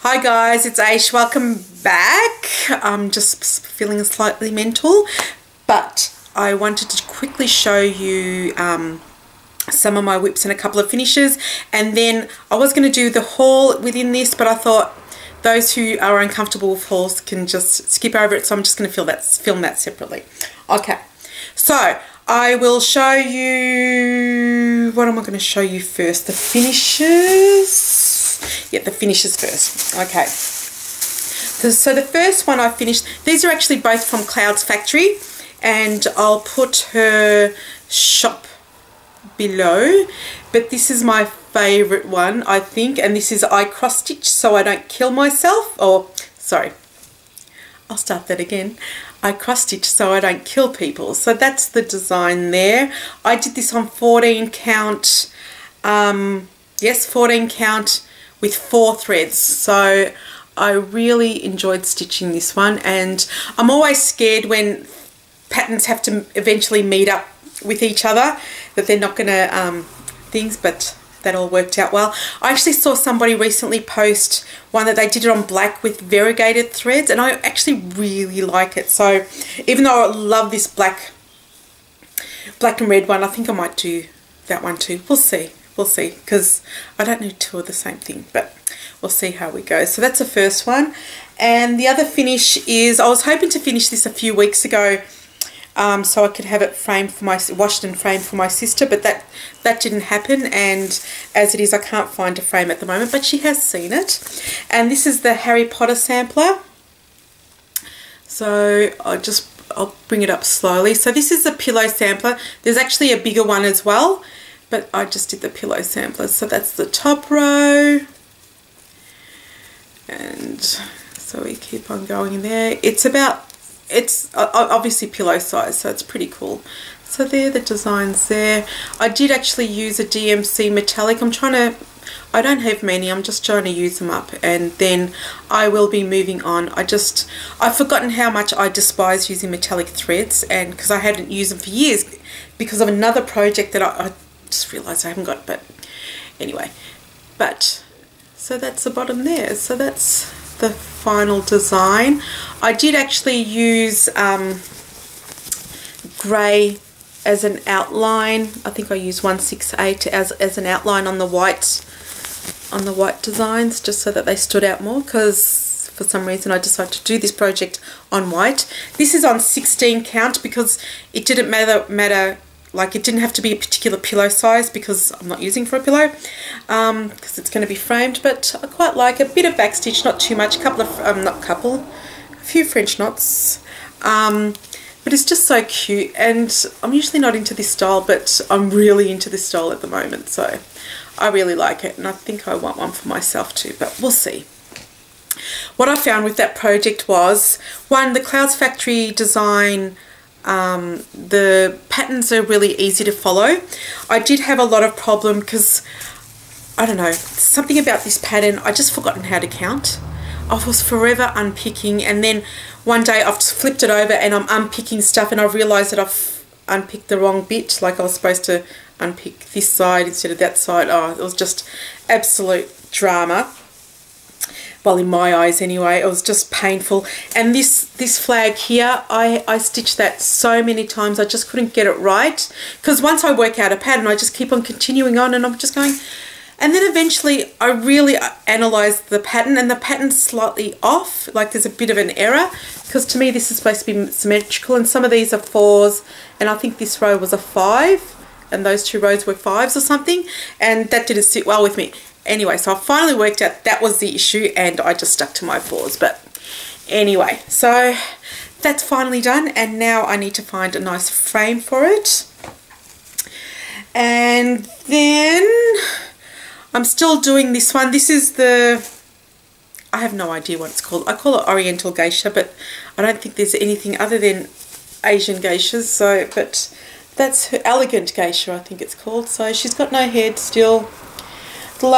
Hi guys, it's Ayshxo. Welcome back. I'm just feeling slightly mental, but I wanted to quickly show you some of my whips and a couple of finishes, and then I was going to do the haul within this, but I thought those who are uncomfortable with hauls can just skip over it, so I'm just going to film that separately. Okay, so I will show you, what am I going to show you first? The finishes. Yeah, the finishes first. Okay. So the first one I finished, these are actually both from Cloud's Factory, and I'll put her shop below, but this is my favorite one, I think, and this is I cross stitch so I don't kill myself, or sorry, I'll start that again. I cross stitch so I don't kill people. So that's the design there. I did this on 14 count, yes, 14 count with 4 threads. So I really enjoyed stitching this one, and I'm always scared when patterns have to eventually meet up with each other that they're not gonna things, but that all worked out well. I actually saw somebody recently post one that they did it on black with variegated threads, and I actually really like it. So even though I love this black and red one, I think I might do that one too. We'll see, because I don't know two of the same thing, but we'll see how we go. So that's the first one, and the other finish is, I was hoping to finish this a few weeks ago, so I could have it framed for washed and framed for my sister, but that didn't happen, and as it is I can't find a frame at the moment, but she has seen it. And this is the Harry Potter sampler, so I'll bring it up slowly. So this is the pillow sampler. There's actually a bigger one as well, but I just did the pillow sampler. So that's the top row, and so we keep on going in there. It's obviously pillow size, so it's pretty cool. So there, the designs there. I did actually use a DMC metallic. I don't have many, I'm just trying to use them up, and then I will be moving on. I've forgotten how much I despise using metallic threads, and because I hadn't used them for years because of another project that I just realised I haven't got, but anyway. But so that's the bottom there. So that's the final design. I did actually use grey as an outline. I think I used 168 as an outline on the white designs, just so that they stood out more, because for some reason I decided to do this project on white. This is on 16 count because it didn't matter, like it didn't have to be a particular pillow size because I'm not using for a pillow, because it's going to be framed. But I quite like a bit of backstitch, not too much, a few French knots, but it's just so cute. And I'm usually not into this style, but I'm really into this style at the moment, so I really like it, and I think I want one for myself too, but we'll see. What I found with that project was, one, the Clouds Factory design, the patterns are really easy to follow. I did have a lot of problem because, I don't know, something about this pattern, I just forgotten how to count. I was forever unpicking, and then one day I've just flipped it over and I'm unpicking stuff, and I realised that I've unpicked the wrong bit. Like I was supposed to unpick this side instead of that side. Oh, it was just absolute drama. Well, in my eyes anyway, it was just painful. And this flag here, I stitched that so many times, I just couldn't get it right. Because once I work out a pattern, I just keep on continuing on, and I'm just going. And then eventually I really analysed the pattern, and the pattern's slightly off, like there's a bit of an error, because to me this is supposed to be symmetrical, and some of these are 4s, and I think this row was a 5, and those 2 rows were 5s or something, and that didn't sit well with me. Anyway, so I finally worked out that was the issue, and I just stuck to my 4s. But anyway, so that's finally done, and now I need to find a nice frame for it. And then I'm still doing this one. This is I have no idea what it's called. I call it Oriental Geisha, but I don't think there's anything other than Asian geishas. So, but that's her Elegant Geisha, I think it's called. So she's got no head still. From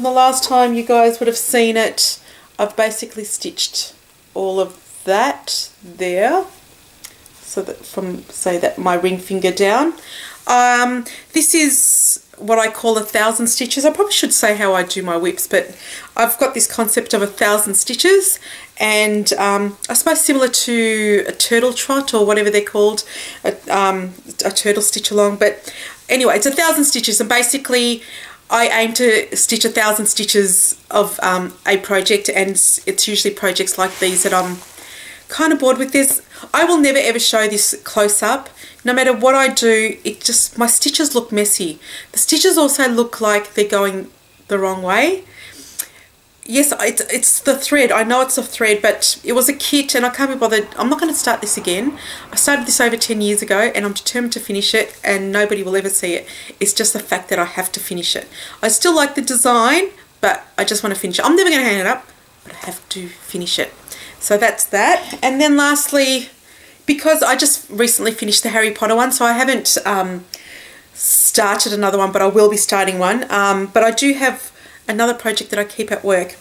the last time you guys would have seen it, I've basically stitched all of that there, so that from, say, that my ring finger down. This is what I call 1,000 stitches. I probably should say how I do my whips, but I've got this concept of 1,000 stitches, and I suppose similar to a turtle trot or whatever they're called, a turtle stitch along. But anyway, it's 1,000 stitches, and basically I aim to stitch 1,000 stitches of a project, and it's usually projects like these that I'm kind of bored with. I will never ever show this close up. No matter what I do, my stitches look messy. The stitches also look like they're going the wrong way. Yes, it's the thread. I know it's a thread, but it was a kit and I can't be bothered. I'm not going to start this again. I started this over 10 years ago and I'm determined to finish it, and nobody will ever see it. It's just the fact that I have to finish it. I still like the design, but I just want to finish it. I'm never going to hang it up, but I have to finish it. So that's that. And then lastly, because I just recently finished the Harry Potter one, so I haven't started another one, but I will be starting one. But I do have another project that I keep at work.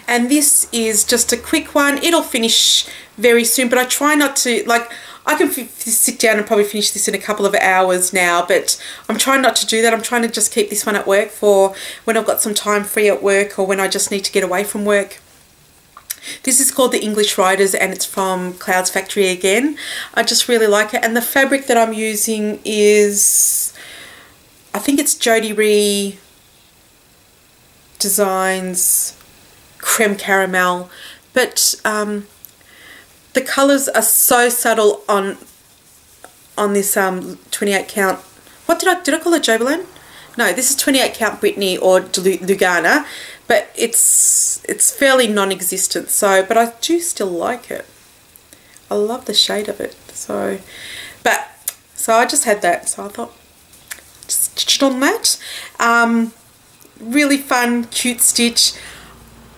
And this is just a quick one. It'll finish very soon, but I try not to, like, I can sit down and probably finish this in a couple of hours now, but I'm trying not to do that. I'm trying to just keep this one at work for when I've got some time free at work or when I just need to get away from work. This is called the English Riders and it's from Clouds Factory again. I just really like it, and the fabric that I'm using is, I think it's Jody Ree Designs Creme Caramel, but the colours are so subtle on this 28 count. What did I call it, Jobelan? No, this is 28 count Brittany or Lugana, but it's fairly non-existent. So, but I do still like it. I love the shade of it. So I just had that. So I thought, just stitch it on that. Really fun, cute stitch.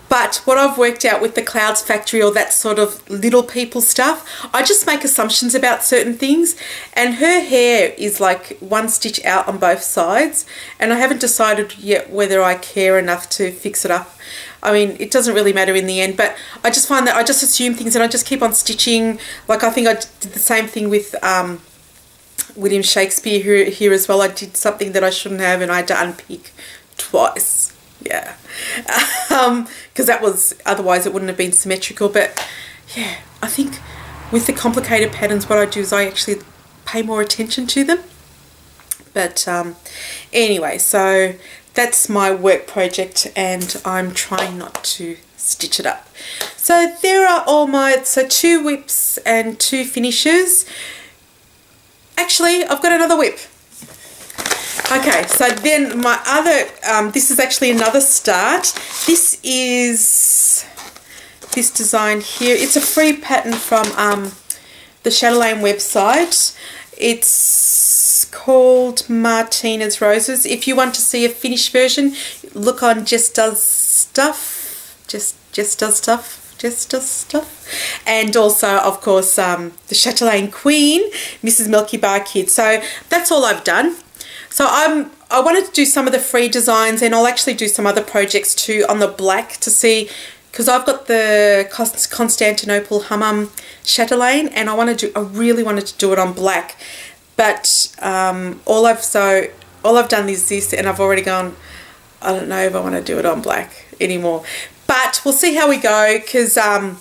But what I've worked out with the Clouds Factory or that sort of little people stuff, I just make assumptions about certain things, and her hair is like one stitch out on both sides, and I haven't decided yet whether I care enough to fix it up. I mean, it doesn't really matter in the end, but I just find that I just assume things and I just keep on stitching. Like I think I did the same thing with William Shakespeare here as well. I did something that I shouldn't have and I had to unpick twice. Yeah, because that was, otherwise it wouldn't have been symmetrical. But yeah, I think with the complicated patterns, what I do is I actually pay more attention to them. But anyway, so that's my work project and I'm trying not to stitch it up. So there are all my, so 2 whips and 2 finishes. Actually, I've got another whip. Okay, so then my other, this is actually another start. This is this design here. It's a free pattern from the Chatelaine website. It's called Martina's Roses. If you want to see a finished version, look on Jess Does Stuff. Jess Does Stuff. And also, of course, the Chatelaine Queen, Mrs. Milky Bar Kid. So that's all I've done. So I wanted to do some of the free designs, and I'll actually do some other projects too on the black to see, because I've got the Constantinople Hammam Chatelaine and I really wanted to do it on black, but all I've done is this, and I've already gone, I don't know if I want to do it on black anymore, but we'll see how we go, because I'm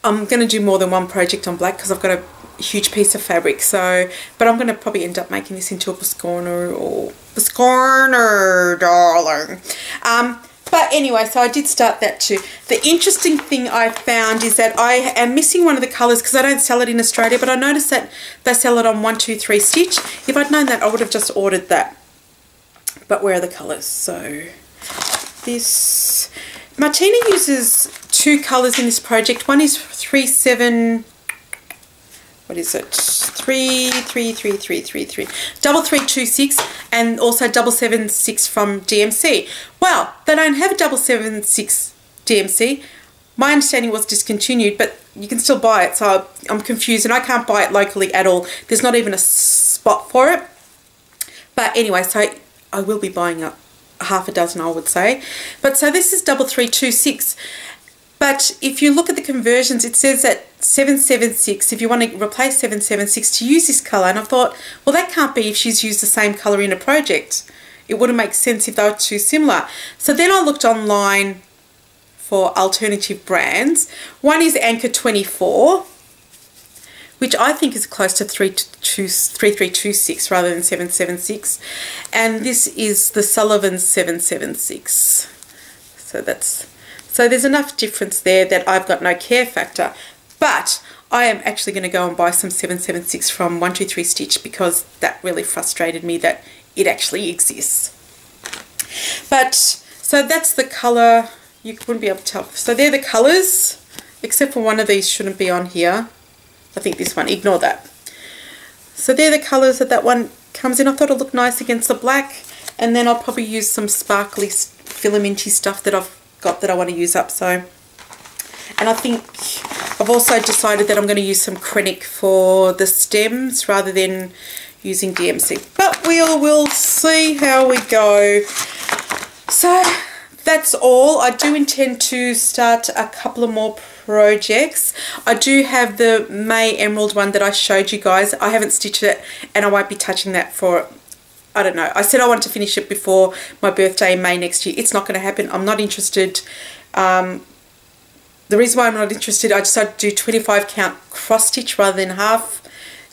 going to do more than one project on black because I've got a huge piece of fabric. So, but I'm going to probably end up making this into a Biscorner or Biscorner, darling. But anyway, so I did start that too. The interesting thing I found is that I am missing one of the colours because I don't sell it in Australia, but I noticed that they sell it on 1, 2, 3 stitch. If I'd known that, I would have just ordered that. But where are the colours? So this, Martina uses 2 colours in this project. One is 37, what is it? 3326, and also 776 from DMC. Well, they don't have a 776 DMC. My understanding was discontinued, but you can still buy it. So I'm confused, and I can't buy it locally at all. There's not even a spot for it. But anyway, so I will be buying up half a dozen, I would say. But so this is 3326. But if you look at the conversions, it says that 776, if you want to replace 776, to use this colour. And I thought, well, that can't be if she's used the same colour in a project. It wouldn't make sense if they were too similar. So then I looked online for alternative brands. One is Anchor 24, which I think is close to 3326 rather than 776. And this is the Sullivan 776. So there's enough difference there that I've got no care factor. But I am actually going to go and buy some 776 from 123 Stitch because that really frustrated me that it actually exists. But so that's the colour. You wouldn't be able to tell. So they're the colours, except for one of these shouldn't be on here. I think this one, ignore that. So they're the colours that one comes in. I thought it looked nice against the black. And then I'll probably use some sparkly filamenty stuff that I've got that I want to use up. So, and I think I've also decided that I'm going to use some Krennic for the stems rather than using DMC. But we'll see how we go. So that's all. I do intend to start a couple of more projects. I do have the May Emerald one that I showed you guys. I haven't stitched it and I won't be touching that for, I don't know. I said I want to finish it before my birthday in May next year. It's not going to happen. I'm not interested. The reason why I'm not interested, I decided to do 25 count cross stitch rather than half,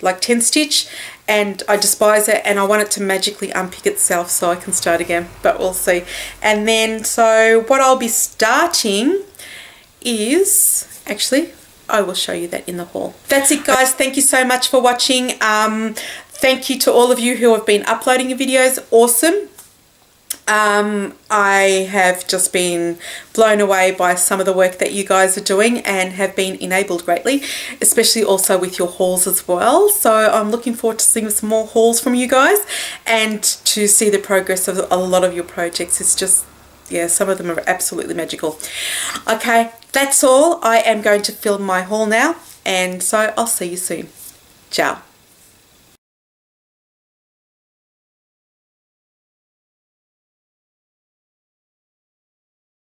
like 10 stitch. And I despise it and I want it to magically unpick itself so I can start again. But we'll see. And then, so what I'll be starting is, actually, I will show you that in the haul. That's it, guys. Thank you so much for watching. Thank you to all of you who have been uploading your videos. Awesome. I have just been blown away by some of the work that you guys are doing and have been enabled greatly, especially also with your hauls as well. So I'm looking forward to seeing some more hauls from you guys and to see the progress of a lot of your projects. It's just, yeah, some of them are absolutely magical. Okay, that's all. I am going to film my haul now, and so I'll see you soon. Ciao.